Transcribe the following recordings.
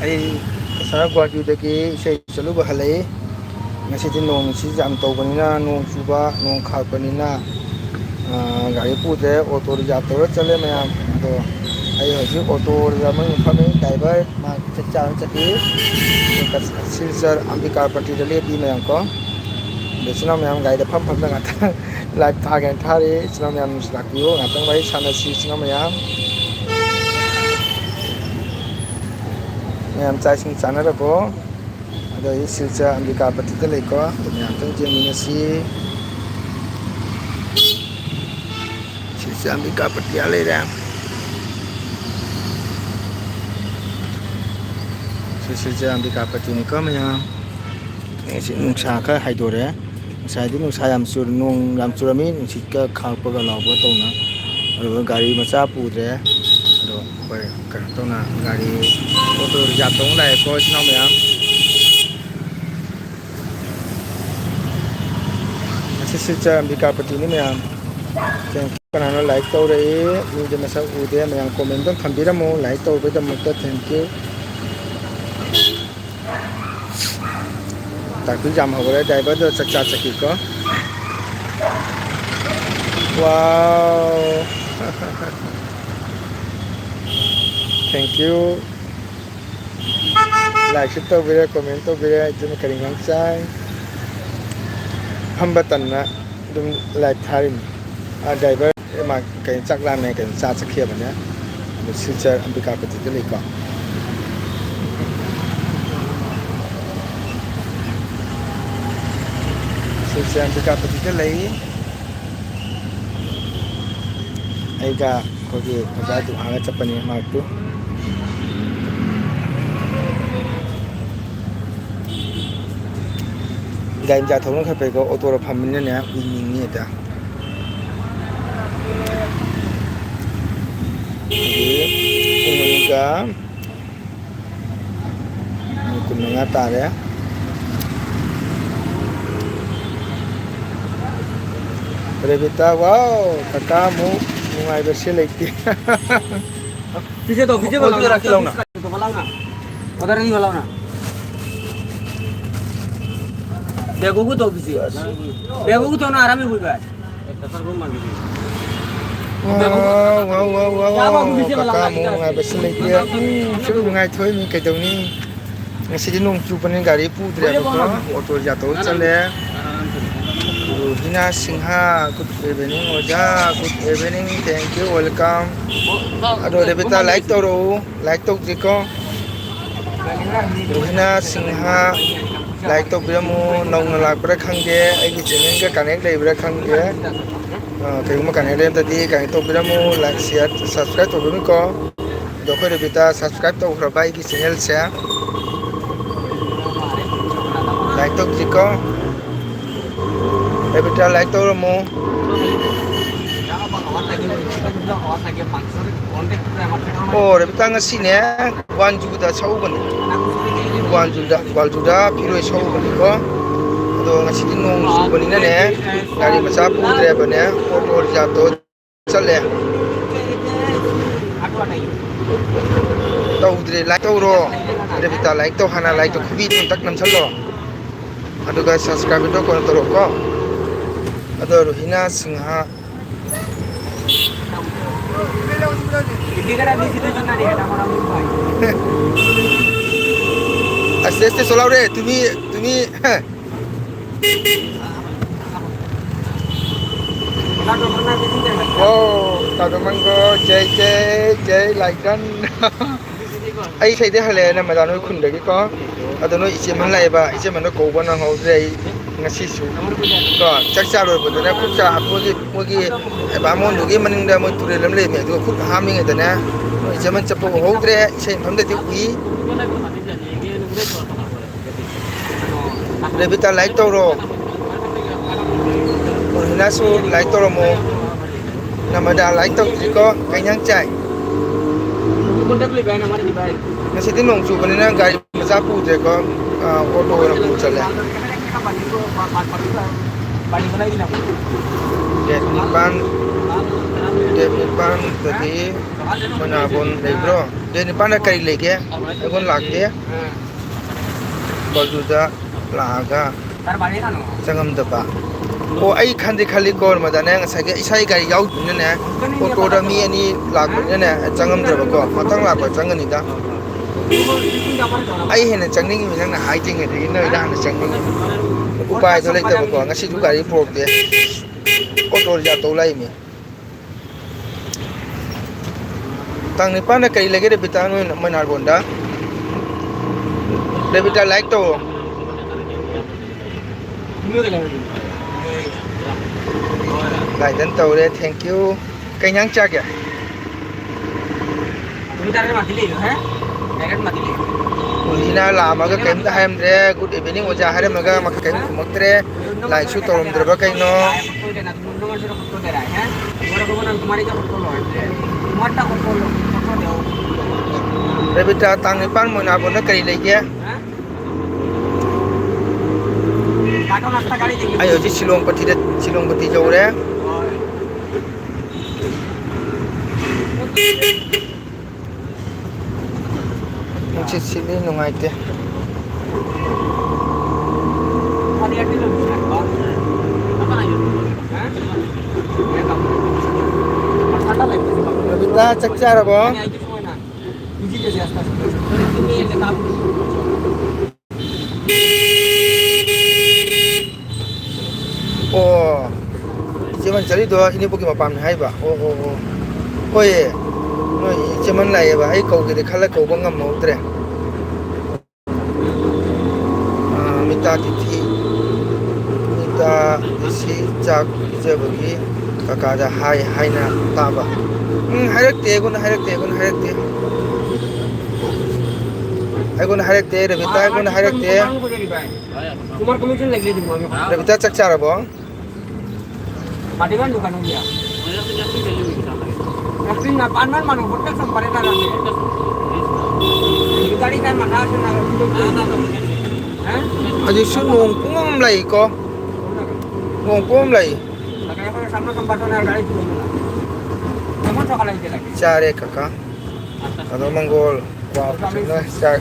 ꯑꯩ ꯉꯁꯥꯏ ꯒꯨꯍꯥꯇꯤꯗꯒꯤ ꯏꯁꯩ ꯆꯠꯂꯨꯕ ꯍꯜꯂꯛꯏ ꯉꯁꯤꯗꯤ ꯅꯣꯡꯁꯤ ꯌꯥꯝ ꯇꯧꯕꯅꯤꯅ ꯅꯣꯡ ꯆꯨꯕ ꯅꯣꯡ ꯈꯥꯛꯄꯅꯤꯅ ꯒꯥꯔꯤ ꯄꯨꯗ꯭ꯔꯦ ꯑꯣꯇꯣ ꯔꯤꯖꯥꯕ ꯇꯧꯔ ꯆꯠꯂꯦ ꯃꯌꯥꯝ ꯑꯗꯣ ꯑꯩ ꯍꯧꯖꯤꯛ ꯑꯣꯇꯣꯗ ꯃꯅꯨꯡ ꯐꯝꯃꯤ ꯗ꯭ꯔꯥꯏꯚꯔ ꯃꯥ ꯆꯥꯛ ꯆꯥꯔ ꯆꯠꯈꯤ ꯁꯤꯜꯆꯔ ꯑꯝꯕꯤꯀꯥꯄꯇꯤꯗ ꯂꯦꯞꯄꯤ ꯃꯌꯥꯝ ꯀꯣ ꯑꯗꯣ ꯏꯆꯤꯜ ꯏꯅꯥꯎ ꯃꯌꯥꯝ ꯒꯥꯔꯤꯗ ꯐꯝ ꯐꯝꯅ ꯉꯥꯛꯇꯪ ꯂꯥꯏꯚ ꯊꯥꯒꯦꯅ ꯊꯥꯔꯤ ꯏꯆꯤꯜ ꯏꯅꯥꯎ ꯃꯌꯥꯝ ꯂꯥꯛꯄꯤꯌꯨ ꯉꯥꯛꯇꯪ ꯋꯥꯔꯤ ꯁꯥꯟꯅꯁꯤ ꯏꯆꯤꯜ ꯏꯅꯥꯎ ꯃꯌꯥꯝ ꯃꯌꯥꯝ ꯆꯥꯛ ꯏꯁꯤꯡ ꯆꯥꯅꯔꯕꯣ ꯑꯗꯣ ꯑꯩ ꯁꯤꯜꯆꯔ ꯑꯝꯕꯤꯀꯥꯄꯇꯤꯗ ꯂꯩꯀꯣ ꯑꯗꯨ ꯃꯌꯥꯝꯇꯪ ꯌꯦꯡꯃꯤꯟꯅꯁꯤ ꯁꯤꯜꯆꯔ ꯑꯝꯕꯤꯀꯥꯄꯇꯤ ꯑꯥ ꯂꯩꯔꯦ ꯁꯤ ꯁꯤꯜꯆꯔ ꯑꯝꯕꯤꯀꯥꯄꯇꯤꯅꯤꯀꯣ ꯃꯌꯥꯝ ꯉꯁꯤ ꯅꯨꯡꯁꯥ ꯈꯔ ꯍꯥꯏꯗꯣꯔꯛꯑꯦ ꯉꯁꯥꯏꯗꯤ ꯅꯨꯡꯁꯥ ꯅꯣꯡ ꯌꯥꯝ ꯆꯨꯔꯝꯃꯤ ꯅꯨꯡꯁꯤꯠꯀ ꯈꯥꯛꯄꯒ ꯂꯥꯎꯕ ꯇꯧꯅ ꯑꯗꯨꯒ ꯒꯥꯔꯤ ꯃꯆꯥ ꯄꯨꯗ꯭ꯔꯦ ꯑꯗꯣ ꯑꯩꯈꯣꯏ ꯀꯩꯅꯣ ꯇꯧꯅ ꯒꯥꯔꯤ ꯑꯣꯇꯣ ꯔꯤꯖꯥꯕ ꯇꯧꯅ ꯂꯥꯛꯑꯦꯀꯣ ꯏꯆꯤꯜ ꯏꯅꯥꯎ ꯃꯌꯥꯝ ꯉꯁꯤ ꯁꯤꯜꯆꯔ ꯑꯝꯕꯤꯀꯥꯄꯇꯤꯅꯤ ꯃꯌꯥꯝ ꯀꯅꯥꯅꯣ ꯂꯥꯏꯛ ꯇꯧꯔꯛꯏ ꯃꯤꯗꯤ ꯃꯁꯛ ꯎꯗꯦ ꯃꯌꯥꯝ ꯀꯣꯃꯦꯟꯇꯪ ꯊꯝꯕꯤꯔꯝꯃꯨ ꯂꯥꯏꯛ ꯇꯧꯕꯩꯗꯃꯛꯇ ꯊꯦꯡꯀ꯭ꯌꯨ ꯇ꯭ꯔꯥꯐꯤꯛ ꯖꯥꯝ ꯍꯧꯔꯦ ꯗ꯭ꯔꯥꯏꯚꯔꯗꯣ ꯆꯥꯛꯆꯥ ꯆꯠꯈꯤꯀꯣ ꯋꯥꯎ ꯊꯦꯡꯀ꯭ꯌꯨ ꯂꯥꯏꯛꯁꯨ ꯇꯧꯕꯤꯔꯦ ꯀꯣꯃꯦꯟ ꯇꯧꯕꯤꯔꯦ ꯑꯗꯨꯅ ꯀꯔꯤ ꯏꯟꯁꯥꯡ ꯆꯥꯏ ꯐꯝꯕ ꯇꯟꯅ ꯑꯗꯨꯝ ꯂꯥꯏꯚ ꯊꯥꯔꯤꯅꯤ ꯗ꯭ꯔꯥꯏꯚꯔ ꯃꯥ ꯀꯩꯅꯣ ꯆꯥꯛ ꯂꯥꯝꯃꯦ ꯀꯩꯅꯣ ꯆꯥ ꯆꯠꯈꯤꯕꯅꯦ ꯑꯗꯣ ꯁꯤꯜꯆꯔ ꯑꯝꯕꯤꯀꯥꯄꯇꯤꯗ ꯂꯩꯀꯣ ꯁꯤꯜꯆꯔ ꯑꯝꯕꯤꯀꯥꯄꯇꯤꯗ ꯂꯩ ꯑꯩꯒ ꯑꯩꯈꯣꯏꯒꯤ ꯑꯣꯖꯥ ꯗꯨꯍꯥꯒ ꯆꯠꯄꯅꯤ ꯃꯥꯔꯛꯇꯨ ꯒꯥꯔꯤ ꯃꯆꯥ ꯊꯧꯕꯅ ꯈꯔ ꯐꯩꯀꯣ ꯑꯣꯇꯣꯗ ꯐꯝꯕꯅꯤꯅꯅꯦ ꯎꯏꯅꯤꯡꯉꯤ ꯍꯦꯛꯇ ꯄꯨꯡ ꯑꯅꯤꯒ ꯃꯤꯅꯤꯠ 15 ꯇꯥꯔꯦ ꯔꯦꯕꯤꯇꯥ ꯋꯥꯎ ꯀꯀꯥ ꯑꯃꯨꯛ ꯅꯨꯡꯉꯥꯏꯕꯁꯦ ꯂꯩꯇꯦ ꯀꯀꯥ ꯑꯃꯨꯛ ꯅꯨꯡꯉꯥꯏꯕꯁꯤ ꯂꯩꯇꯦ ꯁꯨꯝ ꯅꯨꯡꯉꯥꯏꯊꯣꯛꯏꯅꯤ ꯀꯩꯗꯧꯅꯤ ꯉꯁꯤꯗꯤ ꯅꯣꯡ ꯆꯨꯕꯅꯤ ꯒꯥꯔꯤ ꯄꯨꯗ꯭ꯔꯦꯕꯀꯣ ꯑꯣꯇꯣ ꯔꯤꯖꯥꯕ ꯇꯧꯔ ꯆꯠꯂꯦ ꯔꯨꯍꯤꯅꯥ ꯁꯤꯡꯍꯥ ꯒꯨꯗ ꯏꯚꯤꯅꯤꯡ ꯑꯣꯖꯥ ꯒꯨꯗ ꯏꯚꯤꯅꯤꯡ ꯊꯦꯡꯀ꯭ꯌꯨ ꯋꯦꯜꯀꯝ ꯑꯗꯣ ꯔꯦꯕꯤꯇꯥ ꯂꯥꯏꯛ ꯇꯧꯔꯛꯎ ꯂꯥꯏꯛ ꯇꯧꯗ꯭ꯔꯤꯀꯣ ꯔꯨꯍꯤꯅꯥ ꯁꯤꯡꯍꯥ ꯂꯥꯏꯛ ꯇꯧꯕꯤꯔꯝꯃꯨ ꯅꯧꯅ ꯂꯥꯛꯄ꯭ꯔꯥ ꯈꯪꯗꯦ ꯑꯩꯒꯤ ꯆꯦꯅꯦꯜꯒ ꯀꯅꯦꯛ ꯂꯩꯕ꯭ꯔꯥ ꯈꯪꯗꯦ ꯀꯩꯒꯨꯝꯕ ꯀꯅꯦꯛ ꯂꯩꯔꯝꯗꯗꯤ ꯀꯅꯦꯛ ꯇꯧꯕꯤꯔꯝꯃꯨ ꯂꯥꯏꯛ ꯁꯤꯌꯥꯔ ꯁꯕꯁꯀ꯭ꯔꯥꯏꯕ ꯇꯧꯕꯤꯔꯝꯃꯨꯀꯣ ꯑꯗꯣ ꯑꯩꯈꯣꯏ ꯔꯦꯕꯤꯇꯥ ꯁꯕꯁꯀ꯭ꯔꯥꯏꯕ ꯇꯧꯈ꯭ꯔꯕ ꯑꯩꯒꯤ ꯆꯦꯅꯦꯜꯁꯦ ꯂꯥꯏꯛ ꯇꯧꯗ꯭ꯔꯤꯀꯣ ꯔꯦꯕꯤꯇꯥ ꯂꯥꯏꯛ ꯇꯧꯔꯝꯃꯨ ꯑꯣ ꯔꯦꯕꯤꯇꯥ ꯉꯁꯤꯅꯦ ꯒ꯭ꯋꯥꯟꯖꯨꯗ ꯁꯛꯎꯕꯅꯤ ꯒ꯭ꯋꯥꯟꯖꯨꯗ ꯐꯤꯔꯣꯏ ꯁꯛꯎꯕꯅꯤꯀꯣ ꯑꯗꯣ ꯉꯁꯤꯗꯤ ꯅꯣꯡ ꯆꯨꯕꯅꯤꯅꯅꯦ ꯒꯥꯔꯤ ꯃꯆꯥ ꯄꯨꯗ꯭ꯔꯦꯕꯅꯦ ꯑꯣꯇꯣ ꯔꯤꯖꯥꯕ ꯇꯧꯔ ꯆꯠꯂꯦ ꯇꯧꯗ꯭ꯔꯦ ꯂꯥꯏꯛ ꯇꯧꯔꯣ ꯔꯦꯕꯤꯇꯥ ꯂꯥꯏꯛ ꯇꯧ ꯍꯥꯟꯅ ꯂꯥꯏꯛꯇꯣ ꯈꯨꯕꯤꯗꯣ ꯑꯝꯇꯛ ꯅꯝꯁꯜꯂꯣ ꯑꯗꯨꯒ ꯁꯕꯁꯀ꯭ꯔꯥꯏꯕꯔꯗꯣ ꯀꯩꯅꯣ ꯇꯧꯔꯣꯀꯣ ꯑꯗꯣ ꯔꯨꯍꯤꯅꯥ ꯁꯤꯡꯍꯥ আস্তে আস্তে চলাও রে তুমি তুমি ও তাদমঙ্গো জয় জয় জয় লাইকন ꯑꯩ ꯏꯁꯩꯗꯩ ꯍꯜꯂꯛꯑꯦ ꯅꯝꯃꯗꯥ ꯅꯣꯏ ꯈꯨꯟꯗꯒꯤꯀꯣ ꯑꯗꯣ ꯅꯣꯏ ꯏꯆꯦꯃꯟ ꯂꯥꯛꯑꯦꯕ ꯏꯆꯦꯃꯟꯗꯣ ꯀꯧꯕ ꯅꯪꯍꯧꯗ꯭ꯔꯦ ꯑꯩ ꯉꯁꯤꯁꯨ ꯀꯣ ꯆꯥꯛ ꯆꯥꯔꯣꯏꯕꯗꯅ ꯈꯨꯠ ꯆꯥ ꯃꯣꯏꯒꯤ ꯕꯥꯃꯣꯟꯗꯨꯒꯤ ꯃꯅꯤꯡꯗ ꯃꯣꯏ ꯇꯨꯔꯦꯜ ꯑꯃ ꯂꯩꯔꯝꯃꯦ ꯑꯗꯨꯒ ꯈꯨꯠ ꯍꯥꯝꯃꯤꯉꯩꯗꯅꯦ ꯅꯣꯏ ꯏꯆꯦꯃꯟ ꯆꯠꯄ ꯎꯍꯧꯗ꯭ꯔꯦ ꯏꯁꯩ ꯃꯐꯝꯗꯗꯤ ꯎꯏ ꯔꯦꯕꯤꯇꯥ ꯂꯥꯏꯛ ꯇꯧꯔꯣ ꯔꯨꯍꯤꯅꯥꯁꯨ ꯂꯥꯏꯛ ꯇꯧꯔꯝꯃꯣ ꯅꯝꯃꯗꯥ ꯂꯥꯏꯛ ꯇꯧꯗ꯭ꯔꯤꯀꯣ ꯀꯩ ꯏꯟꯖꯥꯡ ꯆꯥꯏ ꯉꯁꯤꯗꯤ ꯅꯣꯡ ꯆꯨꯕꯅꯤꯅ ꯒꯥꯔꯤ ꯃꯆꯥ ꯄꯨꯗ꯭ꯔꯦꯀꯣ ꯑꯣꯇꯣ ꯑꯣꯏꯅ ꯄꯨ ꯆꯠꯂꯦ Date Nipan tadi menabun bro. Date Nipan ada kali lagi, aku lagi. Kalau sudah laga, jangan tebak. Oh, ai khandi khali kor madane ngasage isai gari yau dunne ne auto da mi ani lakne ne changam dra ko matang la ko changani da ai hene changning mi nang hai jing ne ne da na changning upai to lai ta ko ngasi du gari prok de auto ja to lai mi tang ni pa na kai lege de bitang no manar bonda de bita like to lại đến tàu đây, thank you. Cái nhang chắc kìa. Chúng ta mati le ha? Cái mati le. Ulina la mà cái kem ta hem re, good evening oja hare maga mà cái kem kumak tre, lại su tolom dreba kai no. Rebita tang ni pan mo na bon na kari le kya. Ayo ji Silong Pati jauh re. Mungkin sini nungai te. Kita cek cara bang. Oh, cuman cari doa ini bagi mapam hai ba. Oh. Oh ye, noi cuman lah ya ba. Ai kau kiri kalau kau bangam mau tre. Minta isi cak je bagi kakak ada hai na taba. Harak te. Aku nak harak te, Rebita aku nak harak te. Kumar commission lagi di mana? Rebita cek cara bang. Mati kan bukan dia. Tapi napan mana botak sampai na lang. Gari kan mana sana Aji su nong pungam lai ko. Nong pungam lai. Lagay ko sama tempat na gari tu. Naman sa kalay lagi. Cari kakak. Atau manggol. Wah, sudah cak.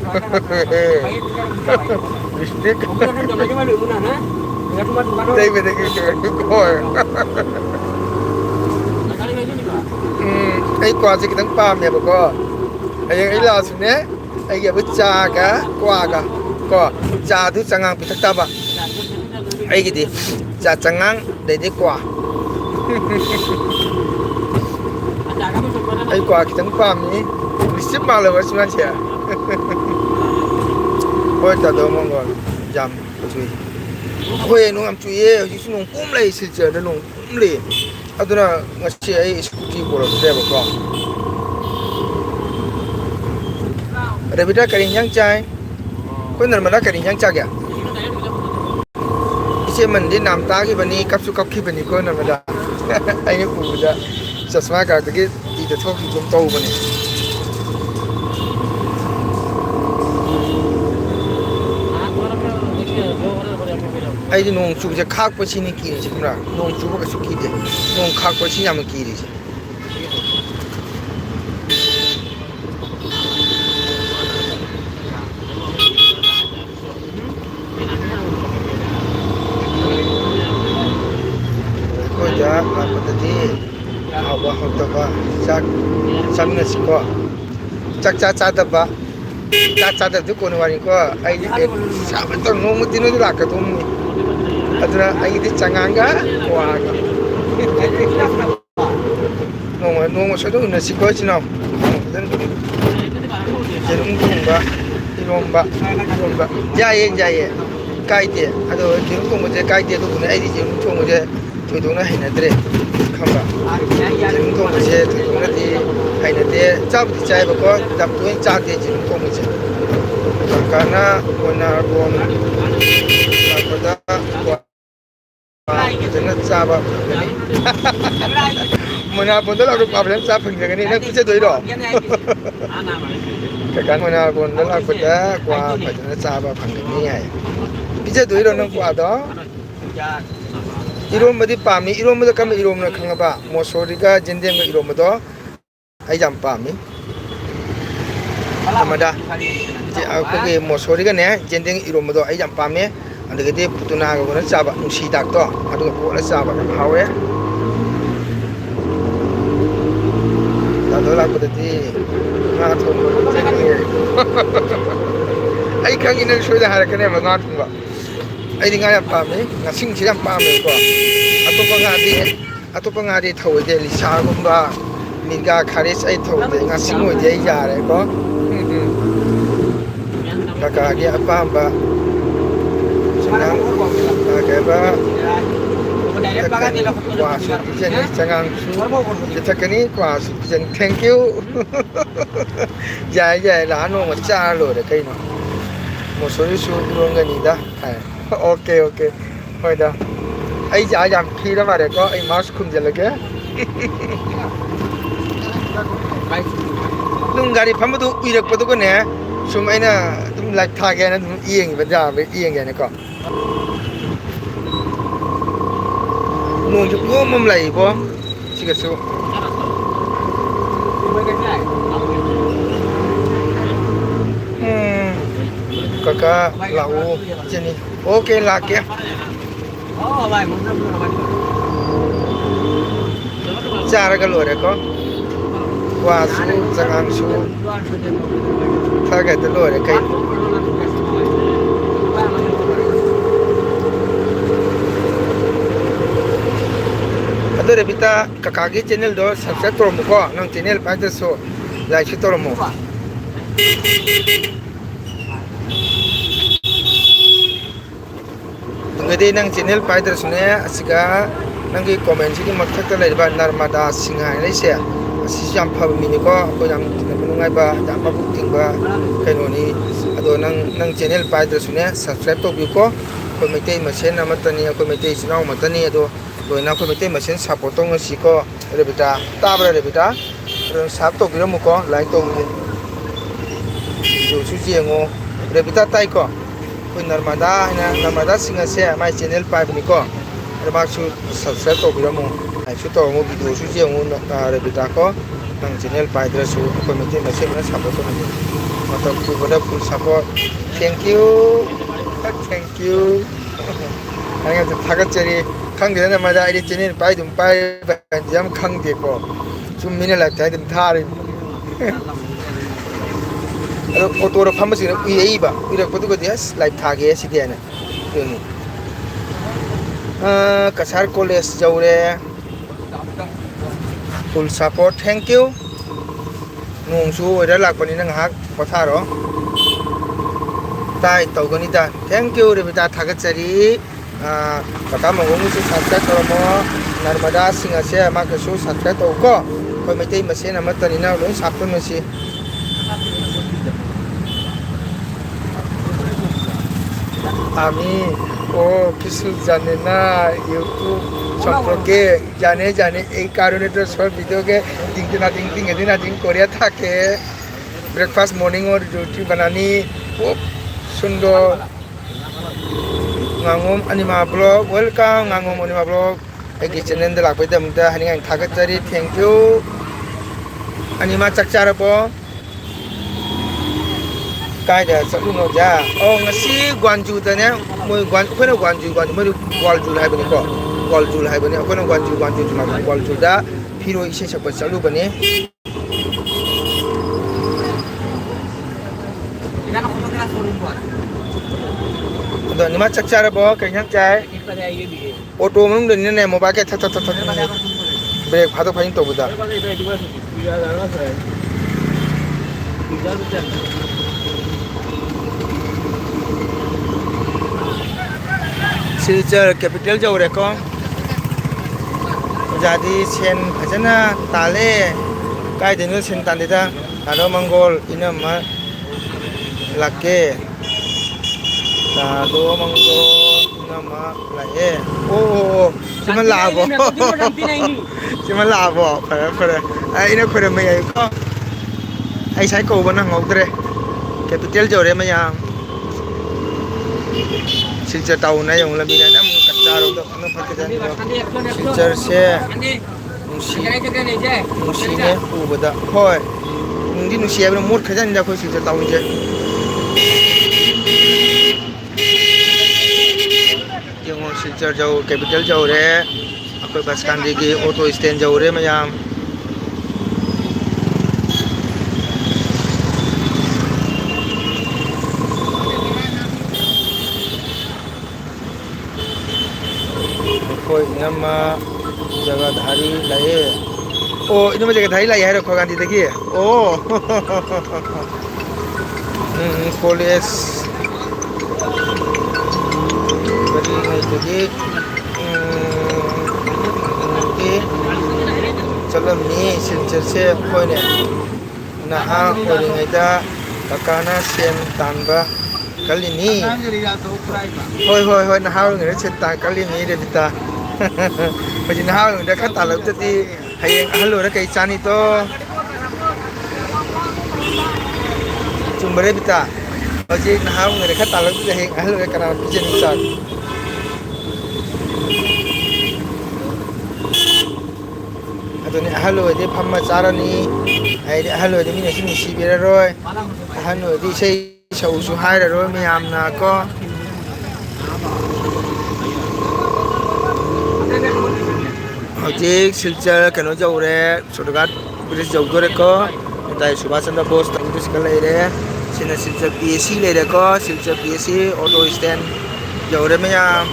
Bistik. Đây về đây cái coi. Ai qua gì cái thằng pam này bà co. Ai là gì nè? Ai cái bữa cha cả qua cả. Co cha thứ chẳng ngang bị thắc ta ba. Ai cái gì? Cha chẳng ngang để đi qua. Ai qua cái thằng pam này. Receive mà là vậy chứ. Ôi ta đâu mong gọi jam chui. Ôi nung am chui ye, jisu nung pum lai silje, nung pum lai. Aduna ngasi ai scooty bola driver ko. Rebita karing yang chai. Kau narmada karing yang chai kya? Ise mandi nam ta ki bani kapsu kap ki bani ko narmada. Ai puja. Chasma ka ke ti de thok ki jom tau bani. Ai di nong chup je khak pa chini ki ji kumra nong chup ka suki de nong khak pa chini am ki ri ko ja apa tadi awa hotta ba chak samna siko chak cha cha da ba cha da du ko no wari ko ai di sa ba to nong mutino du la ka tum ni aduna ai di changanga wa nong so do na siko chino dan jerum ba jaye kai de ado jerum ko mo je kai de du ne ai di jerum ko mo je thoi hai na dre khamba jerum ko mo je thoi na di hai na de chap di chai ba ko dap tu cha de jerum ko mo je karena kona bon pada jangan sabar mana pun tu lalu apa yang sabar dengan ini nak bisa tu itu kan mana pun tu lalu pada kuah jangan sabar dengan ini ya bisa tu itu nak kuah tu 이론마디 빰이 이론마다 가면 이론을 강가봐 모소리가 젠댕가 이론마도 아이잠 빰이 아마다 거기 모소리가 네 젠댕 이론마도 아이잠 빰이 안되겠지 부뚜나하고는 짜봐 시닥도 아두가 보라 짜봐 하we 나도 라고더지 나 통로 젠댕이 아이 강이는 소리다 하라카네 뭐 통과 아이 nga pame nga sing siam pame ko atopa nga di thau de lisa gumba minga kharis ai thau de nga sing oi de ya re ko kaka dia apa senang ke ba wah su jen jangan su kita kini kwa su jen thank you ya ya la no ma cha lo de kai no mo so su ro nga ni da okay okay होय दा आई जा जा फिर मारे को eye mask खुम जलगे नुं गाड़ी फमदु उइरक पदु को ने सुम आइना तुम लाइक था गे ना तुम इयंग बजा बे इयंग गे ने को नुं जु को मम लाई बो सिगसु kakak lau sini oke laki ya cara kalau ada kok wasu jangan su kaget dulu ada kayak ada rebita kakak channel do subscribe toromu ko nang channel pada so like toromu ngade nang channel paidar sune asiga nangi comment sigi makthakta laiba narmada singhai leise asi jam phab mini ko ko jam nungai ba jam ba bukting ba kainoni ado nang channel paidar sune subscribe to bi ko ko metei masen amatani ko metei sinau matani ado loina ko metei masen support to ngasi ko rebita tabra rebita ron sap to biram ko like to video su jengo rebita tai ko Narmada singa se my channel pa ni ko ada su subscribe to biramu ai su to mo video su je mo rebita ko nang channel pa dra su community message na support to ni mata ku boda full support thank you anga ta thagat chari khang de na ma da ai channel pa dum pa jam khang de ko sum mine la ta dum thari auto ro pharmacy ro ui ba ira ko ko dia live thage si dia na ni kasar college jaure full support thank you nong su ora lak pani nang hak patha ro tai tau gani da thank you re bita thagat chari kata mongong su subscribe to mo narmada singa se ma ka su subscribe to ko ko metei masen amatani na lo sapton masi আমি ও কিছু জানে না YouTube সম্পর্কে জানে এই কারণে তো সব ভিডিওকে দিন করে থাকে ব্রেকফাস্ট মর্নিং ওর রুটি বানানি খুব সুন্দর ngangom anima blog welcome ngangom anima blog এই channel de lakpai damda haninga thagatari thank you anima chakcharabo cái để sẽ luôn rồi ra ngasi Gwangju ta nhé mỗi khối nào Gwangju mới được Gwangju hai bên này có Gwangju hai bên này khối nào Gwangju thì mà Gwangju đã phi rồi sẽ sắp sẽ luôn bên này rồi nhưng mà chắc chắn là bỏ cái nhắc trái ô tô mình đừng này một ba cái thật break phá được phải những tổ bự đó silchar capital jaure ko jadi sen phajana tale kai denu sen tandida aro mongol ina ma lakke do mongol ina ma lae cuman labo cuman labo phara ai ina khore mai ai ko ai sai ko bana ngokre capital jaure ma ya silchar tahu na yang lebih ada mengkaca ꯃꯆꯥꯔꯣꯝꯗ ꯐꯖꯅ ꯐꯠꯀꯖꯅꯤ Sandi action action. ꯐꯤꯆꯔꯁꯦ Sandi. ꯅꯨꯡꯁꯤ Jaga jaga nih je. ꯅꯨꯡꯁꯤꯅꯦ ꯎꯕꯗ ꯍꯣꯏ ꯅꯨꯡꯗꯤ ꯅꯨꯡꯁꯤ ꯍꯥꯏꯕꯅ ꯃꯣꯠ ꯈꯖꯅꯤꯗ ꯑꯩꯈꯣꯏ ꯁꯤꯜꯆꯔ ꯇꯥꯎꯟꯁꯦ ꯌꯦꯡꯉꯣ ꯁꯤꯜꯆꯔ ꯀꯦꯄꯤꯇꯦꯜ ꯌꯧꯔꯦ ꯑꯩꯈꯣꯏ ꯕꯁ ꯁ꯭ꯇꯦꯟꯗꯒꯤ ꯑꯣꯇꯣ ꯁ꯭ꯇꯦꯟ ꯌꯧꯔꯦ ꯃꯌꯥꯝ ꯑꯩꯈꯣꯏ ꯏꯅꯝꯃ ꯖꯒꯥꯙꯥꯔꯤ ꯂꯩꯌꯦ ꯑꯣ ꯏꯅꯝꯃ ꯖꯒꯥꯙꯥꯔꯤ ꯂꯥꯛꯑꯦ ꯍꯥꯏꯔꯣ ꯈꯣꯏꯒꯥꯟꯗꯤꯗꯒꯤ ꯑꯣ ꯀꯣꯂꯦꯖ ꯀꯔꯤꯉꯩꯗꯒꯤ ꯆꯠꯂꯝꯃꯤ ꯁꯤꯜꯆꯔꯁꯦ ꯑꯩꯈꯣꯏꯅꯦ ꯅꯍꯥ ꯑꯣꯏꯔꯤꯉꯩꯗ ꯀꯀꯥꯅ ꯁꯦꯟ ꯇꯥꯟꯕ ꯀꯜꯂꯤꯅꯤ ꯍꯣꯏ ꯍꯣꯏ ꯍꯣꯏ ꯅꯍꯥ ꯑꯣꯏꯔꯤꯉꯩꯗ ꯁꯦꯟ ꯇꯥꯟ ꯀꯜꯂꯤꯅꯤ ꯔꯦꯕꯤꯇꯥ ꯍꯧꯖꯤꯛ ꯅꯍꯥ ꯑꯣꯏꯔꯤꯉꯩꯗ ꯈꯔ ꯇꯥꯜꯂꯛꯇꯗꯤ ꯍꯌꯦꯡ ꯑꯍꯜ ꯑꯣꯏꯔ ꯀꯩ ꯆꯥꯅꯤꯇꯣ ꯆꯨꯝꯕ ꯔꯦꯕꯤꯇꯥ ꯍꯧꯖꯤꯛ ꯅꯍꯥ ꯑꯣꯏꯔꯤꯉꯩꯗ ꯈꯔ ꯇꯥꯜꯂꯛꯇꯗꯤ ꯍꯌꯦꯡ ꯑꯍꯜ ꯑꯣꯏꯔ ꯀꯅꯥꯅ ꯄꯤꯖꯅꯤ ꯆꯥꯛ ꯑꯗꯨꯅꯤ ꯑꯍꯜ ꯑꯣꯏꯔꯗꯤ ꯐꯝꯃ ꯆꯥꯔꯅꯤ ꯍꯥꯏꯗꯤ ꯑꯍꯜ ꯑꯣꯏꯔꯗꯤ ꯃꯤꯅꯁꯨ ꯅꯨꯡꯁꯤꯕꯤꯔꯔꯣꯏ ꯑꯍꯜ ꯑꯣꯏꯔꯗꯤ ꯏꯁꯩ ꯁꯧꯁꯨ ꯍꯥꯏꯔꯔꯣꯏ ꯃꯌꯥꯝꯅ ꯀꯣ ꯍꯧꯖꯤꯛ ꯁꯤꯜꯆꯔ ꯀꯩꯅꯣ ꯌꯧꯔꯦ ꯁꯣꯔꯠꯀꯠ ꯕ꯭ꯔꯤꯖ ꯌꯧꯗꯣꯔꯦꯀꯣ ꯅꯦꯇꯥꯖꯤ ꯁꯨꯕꯥꯁ ꯆꯟꯗ꯭ꯔ ꯕꯣꯁ ꯕ꯭ꯔꯤꯖꯀ ꯂꯩꯔꯦ ꯁꯤꯅ ꯁꯤꯜꯆꯔ ꯄꯤ ꯑꯦꯁ ꯁꯤ ꯂꯩꯔꯦꯀꯣ Silchar P S C auto stand ꯌꯧꯔꯦ ꯃꯌꯥꯝ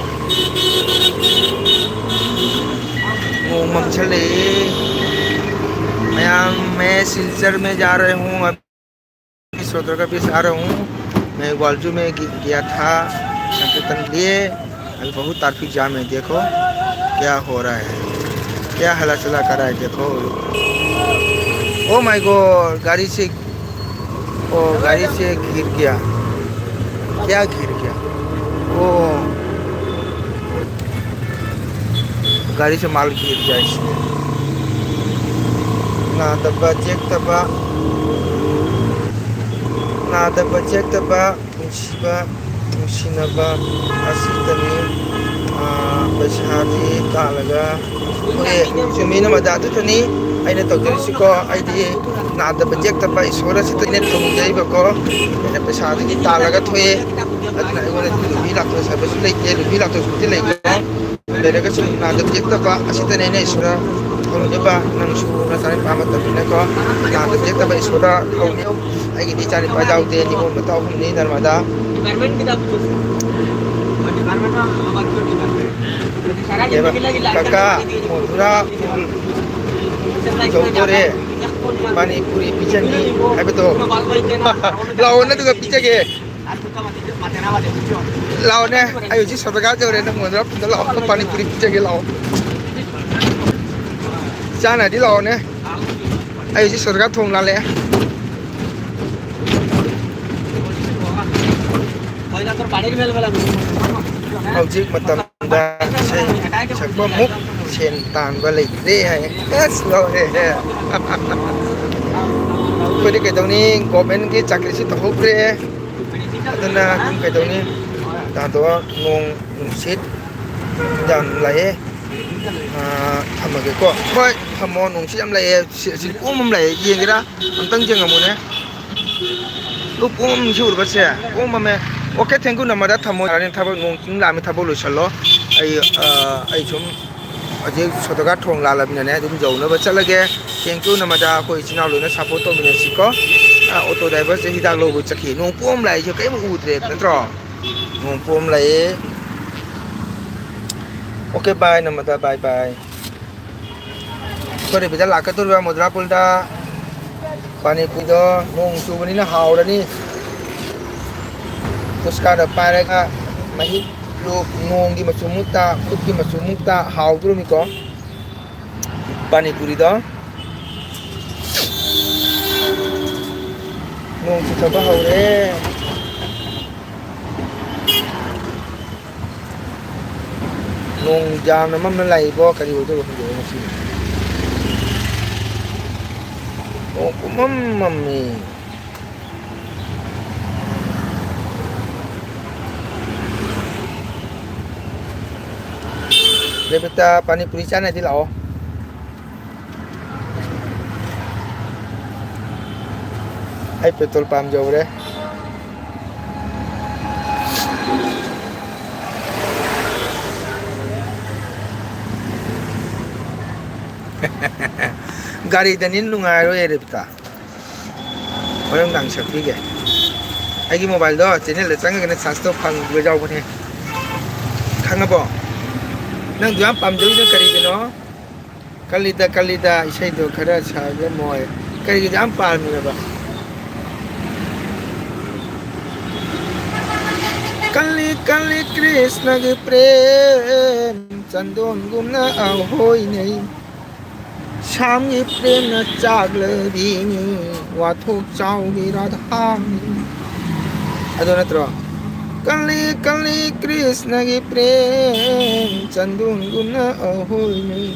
नोंग ममछले मैं सिलचर में जा रहा हूँ अभी सोदर का बीच आ रहा हूँ मैं ग्वालजू में गया था संकीर्तन लिए अभी बहुत ट्रैफिक जाम है देखो क्या हो रहा है क्या हला चला कर रहा है देखो ओ माय गॉड गाड़ी से गिर गया क्या गिर गया ओ गाड़ी से माल गिर जाए इसलिए नादबा चेक तबा नुसिनबा असितनी पैसादी तालगा ओए जुमीन मदादुतनी अइने तौजरिसिको आइदि नादबा चेक तबा इसोरा सितने थमुजैबको अइने पैसादी तालगा थोए अदना अइगोने लुबी लाक्तो साबसु लेते लुबी लाक्तो सुति लेको लेरगा सु नादबा चेक तबा असितने ने इसोरा थमुजबा नंसु नसाने पामतबिनेको नादबा चेक तबा इसोरा थौने अइगिदि चानि पाजाउते निमो बताउ हमनि Narmada department kita putus. Department apa tuh department? Jadi sekarang Iya, Pak. jadi lagi Kakak, Madura, Jogore, Panipuri, pijan nih. Betul. Lawannya juga pijan ya. Lawannya, ayo sih sampai kacau deh, Madura, pindah lawan Panipuri pijan ya lawan. Sana di lawannya. Ayo sih surga thong lale. Hojik matamda say sakba muk sen tan balai de hai slow he kodi kai dong ni government ki chakri si thok pre adana kum kai dong ni ta do nong sit jam lai thamage ko hoi thamo nong si am lai si um lai yeng ra amtang jeng amune lu um si ur ba se me okay thank you नमदा थमो रानी थाबो नोंचिं लामी थाबो लुसलो आई जुम अजे सोदगा थोंग लालाबिने जुम जौनबा चलगे thank you Namda कोई चिनाव लोना सपोर्ट तो मिने सिको ऑटो ड्राइवर से हिदाक लोबो चखि नों पोम लाई जो केम उद्रे नत्रो नों पोम लाई ओके बाय नमदा बाय बाय सॉरी बिदा लाकतुरबा मुद्रा पुलदा पानी पुदो नों सुबनिना हावरनी Terus parega mahit lo nong di masumuta put di masumuta how dulu miko pani puri do nong kita bahau re nong jam nama melai bo kali udah lo hidup masih oh mami Rebita panipuri sana di lao. Ai petrol pump jauh deh. Gari danin nungai ro Rebita. Orang dang sakti ke. Ai mobile do channel le chang ke charge to phang gue jauh ne. Khang abo. Nang duam pump jauh kari ke no. Kalida isai do khara cha le moy. Kari ke jam pal mi ba. Kali Krishna ke prem chandon gumna ahoy nei sham ke prem na chagle dini wathuk chau gi radhani ado natro kali Krishna ke prem chandon gumna ahoy nei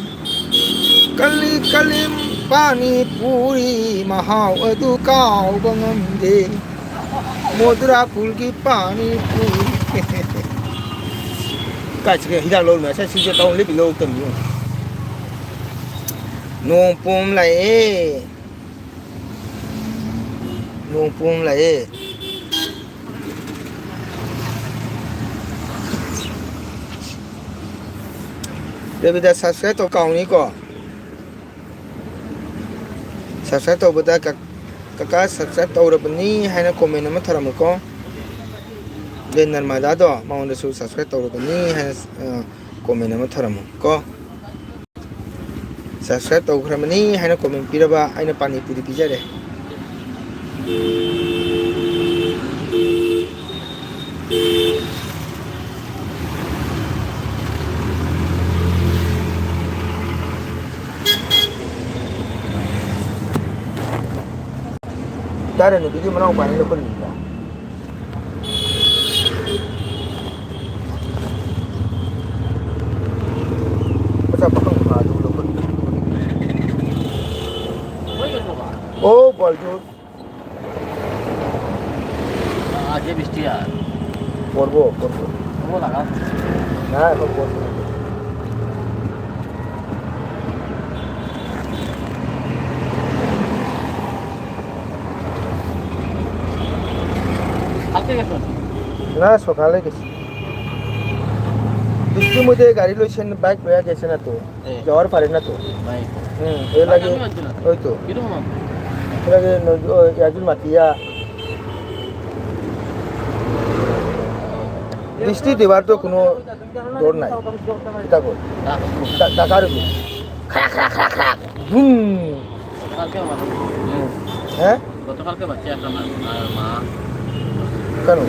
kali pani puri mahau adu kau bangam de Modra pulki pani puri. Cái cái hidak lâu mà sẽ xin cho tao lấy bị lâu từng luôn. Nông pum lại, nông pum lại. Để bây giờ subscribe tao cầu ní có. Subscribe tao bây giờ kakak subscribe tau rabani hai na comment nama thara muko den narmada do mau nda su subscribe tau rabani hai na comment nama thara muko subscribe tau rabani hai na comment piraba ai na pani puri pijare Dari ni video mana upaya ni pun ni. Macam apa kau buat dulu pun. Oh, baju. आज ये बिस्ती यार Porbo. वो लगा Nah, kau porbo. आके कैसे Nah, sokale kesi. Biski mujhe gari lotion bike paya kaise na to. Jawar pare na to. भाई Ye lagi. Oi to. किधर हो Lagi no yajul matiya. Bisti diwar to kuno dor nai. Kita ko. Dakar ko. Krak. Boom. गतकाल के मालूम Eh? गतकाल के बच्चे आता माँ Kanu.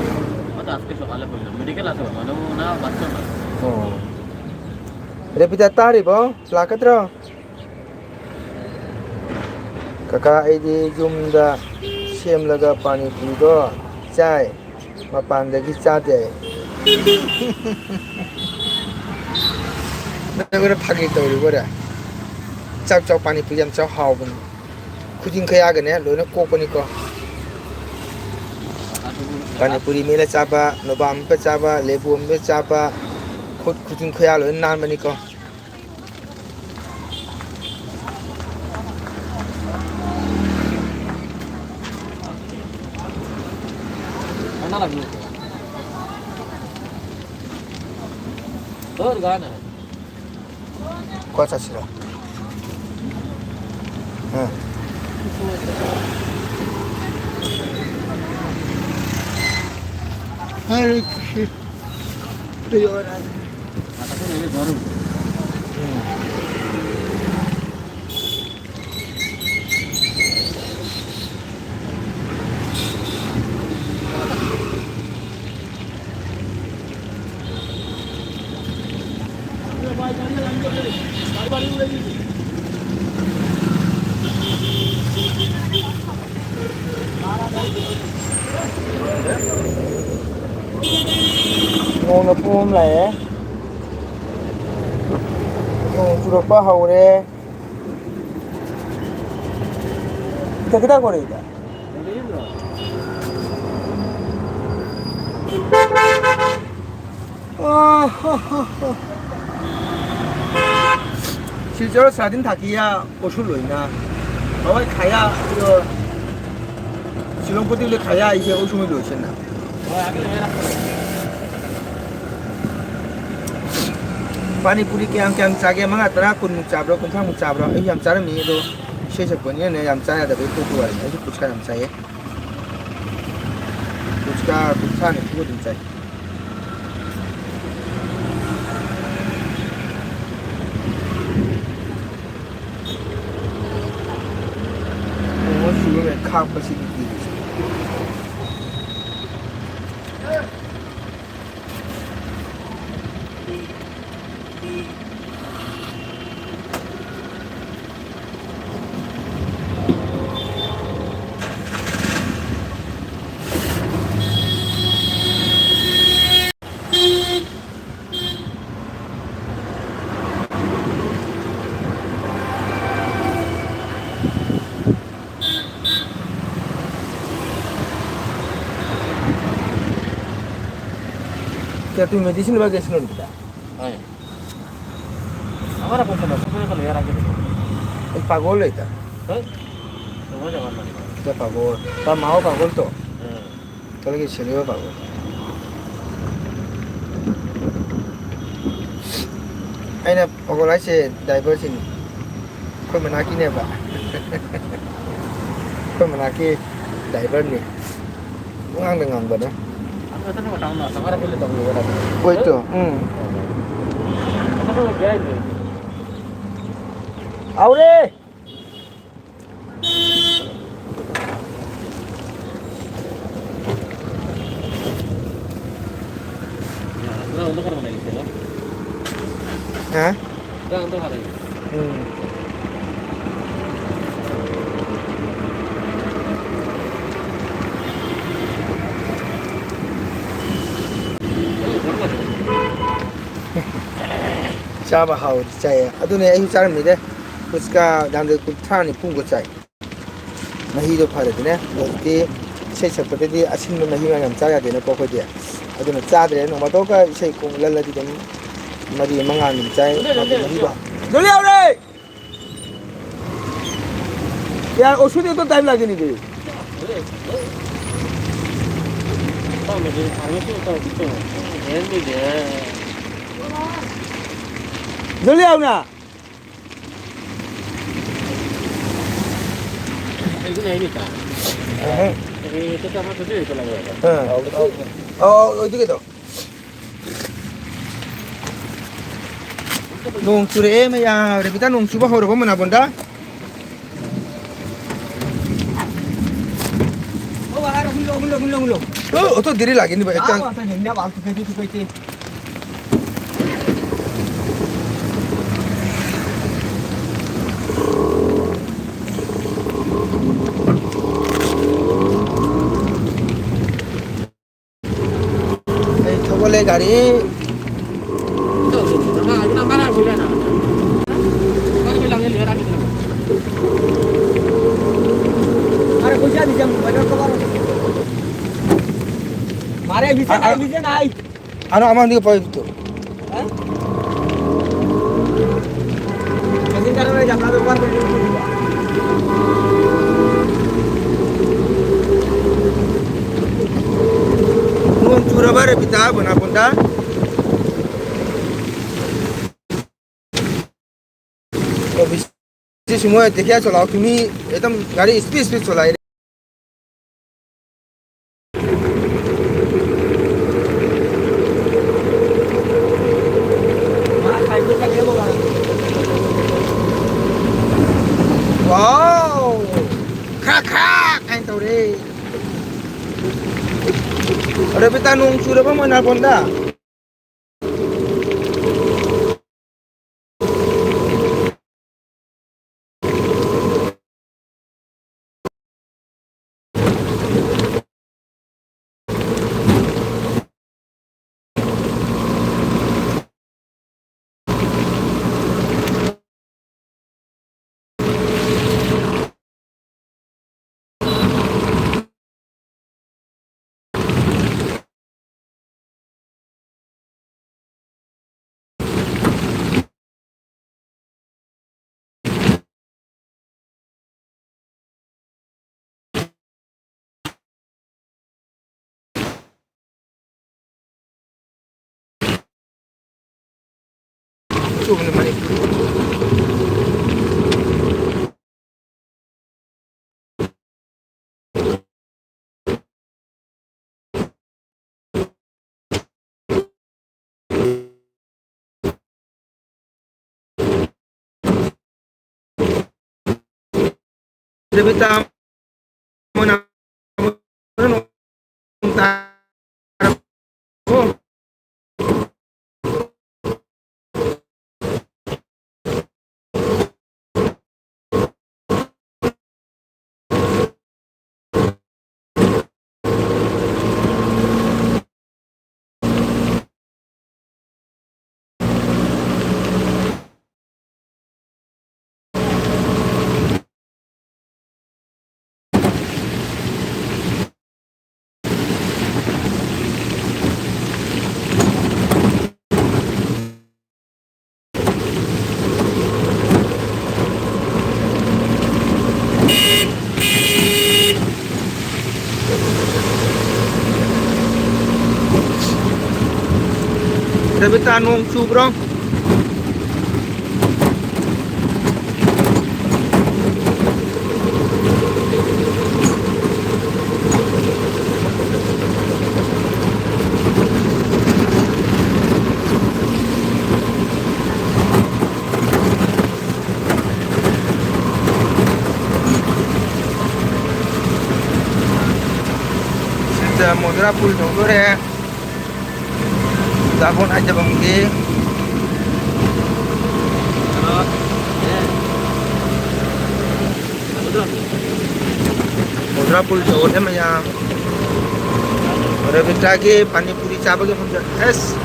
मत आज के सकाले बोल मेडिकल आते मालूम ना बच्चा ना Oh. Repita tari bo, plakatra. Kakak ai di jumda sem laga pani puri do chai mapan dagi chade. Nagora phagi tori bora. Chau pani puri jam chau hau bun. Khujing khaya ga ne lo na ko pani ko. Pani puri mela chaba, nobam pe chaba, lebu pe chaba. Khujing khaya lo nan mani ko. ठंडा लगी तो गाना है Ko sa sila. Ha. Hare Krishna. Priyoran. आता तो ये जरूर Nông nó phun này. Nông chú được ba hầu đấy. Thế cái đó có gì cả? 실제로 사진 타기야 오술로이나 어이 가야 이거 실롱포티를 가야 이게 오술로 오셨나 panipuri के हम चागे मंगा तना कुन चाबरो कुन थांग चाबरो ए हम चार मी दो शेष पनिया ने हम चाया दबे तो तो वाली ऐसे कुछ का हम चाहिए कुछ का कुछ था नहीं तो दिन चाहिए वो शुरू में खाप बसी दी क्या तू मेडिसिन लगा कैसे लोग बेटा हमारा कौन सा सुबह को लेकर आके देखो एक पागल है था सुबह जवान लगे क्या पागल पर माओ पागल तो लगे चले वो पागल ऐना पागल ऐसे डाइवर्सिन कोई मना की नहीं बा कोई मना की डाइवर नहीं वो आंग dengan bana Ito na matang na, samara pili tong lugar natin. oh itu Ito na gaya ni. Aure Nah, untuk apa lagi sih? Hah? Nah, untuk apa lagi? चाबा हाउ चाहिए अदुने अही चार मिले उसका दाम दे कुत्था नि पुंग को चाहिए मही जो फारे दिने ओके से छपते दि असिन में मही में चाया देने को को दिया अदुने चादरे नो मतो का से को लल दि दम मरी मंगा नि चाहिए मही बा जल्दी आओ रे यार ओषुधि तो टाइम लगे नहीं दे तो मुझे फार्मेसी तो हेल्थ भी दे जल्दी आओ ना Itu na ini kan. Itu sama tu dia itu lagi. itu gitu nung sure me ya repita nung suba horo ko mana bonda oh bahar hulo oh to diri lagi ni ba ekta Apa ni dia waktu itu itu. boleh gari Mana boleh nak? Mana bilang ni lihat lagi. Ada kucing di jam banyak kawan. Mare bisa naik. ano amang ni pa ito Mesin cara jam lalu keluar. nung chura ba repita bona bonda तो विशेष समय देखिए चलाओ तुम्ही एकदम गाड़ी speed चलाई wow krak anh tàu đi ada pita nung sudah apa mana bonda चुबने मणि Revita mana Revita nung subro Modra pul dong ya. Gabon aja bangke. Modra pul jauh deh maya. Orang betul lagi pani puri cabang yang muncul. Es.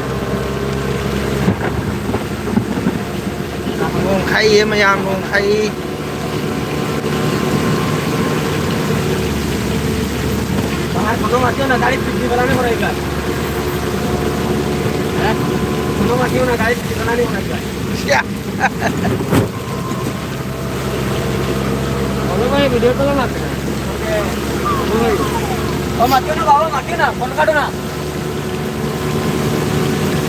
Ngong kai ya maya ngong kai. Kalau mati na गाड़ी पिछली बनाने पड़ेगा हैं kalau mati ना गाड़ी पिछली बनाने पड़ेगा Ya. kalau भाई वीडियो कॉल ना ओके ओ mati ना फोन काटो ना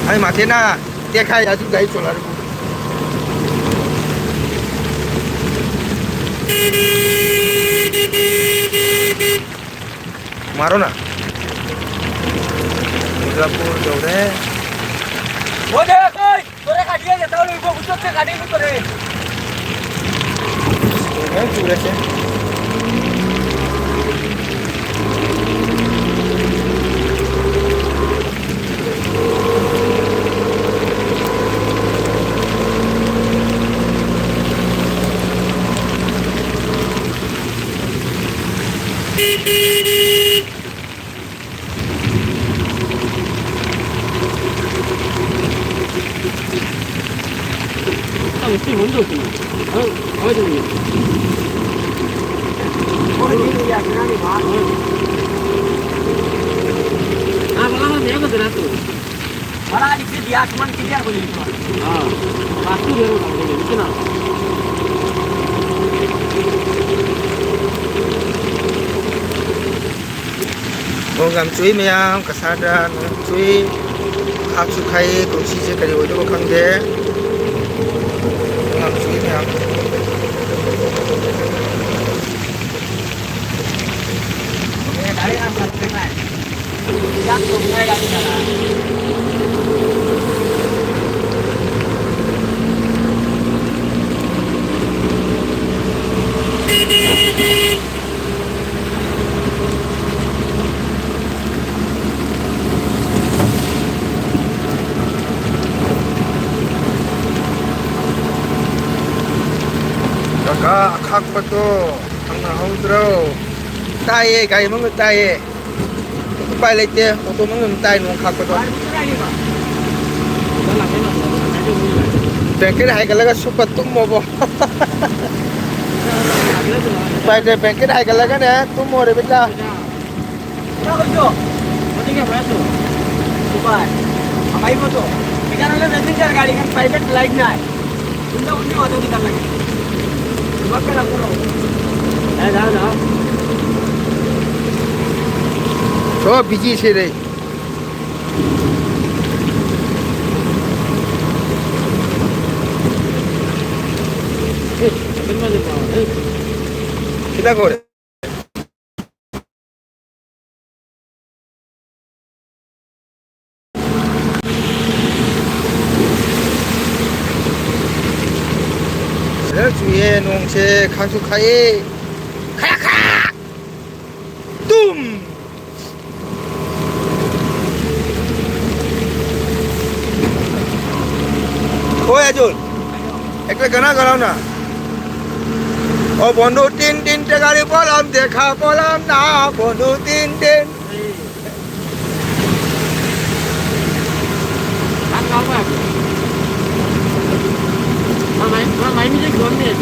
Ay mati na. Dia kaya juga itu lah. मारो ना मिर्जापुर जौरे वो दे कोई तोरे काटिए देता हूं इनको कुछ से काटेंगे तोरे चूरे से mesti mundur tu. Apa tu ni? Oh, ini dia kena ni bahan. Malah dia ke sana tu. Malah dia cuma clear boleh tu. Pasti dia orang ni, betul tak? Gam cuy meyang kesadaran cuy hak sukai kunci je kali wajib kang de gam cuy meyang गाड़ी आप करते हैं क्या तो मैं गाड़ी चला kakak hak pato ang nahodro taye kay mga taye pilot je auto mga tay nung hak pato bengkel hai kalaga supat tum mo bo pilot bengkel hai kalaga ne tum mo re beta क्या कर जो बोलते क्या बड़ा तो super हमारी को तो इधर वाले रेसिंग कार गाड़ी का प्राइवेट लाइट ना है उनका उन्हीं वालों की तरह लगे मत कर रखो है जाओ so busy sih deh এটা করে 주위에 농체 강수카에 카야카 뚱 ওই আজল একটা গানা গাও না ও বন্ধু তিন তিনটে গাড়ি বললাম দেখা বললাম না বন্ধু তিন তিন apa? Mama ini juga gomit.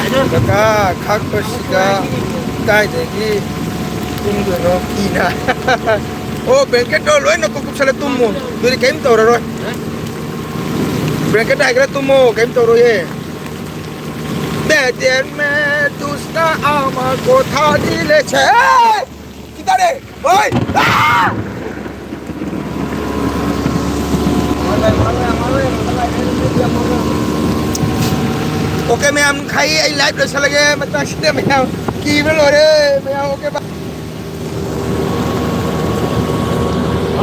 Aduh. 그러니까 각도씨가 따이되기 뚱도노 이나 오 뱅켓도 로이노 꾹꾹살에 뚱모 너희 게임 떠오르러 뱅켓 다이그라 뚱모 게임 떠오르예 베텐메 두스나 아마 고타디레 체 기다려 어이 아 okay मैं हम खाई आई लाइव रस लगे मतलब सीधे मैं की बोल रहे मैं ओके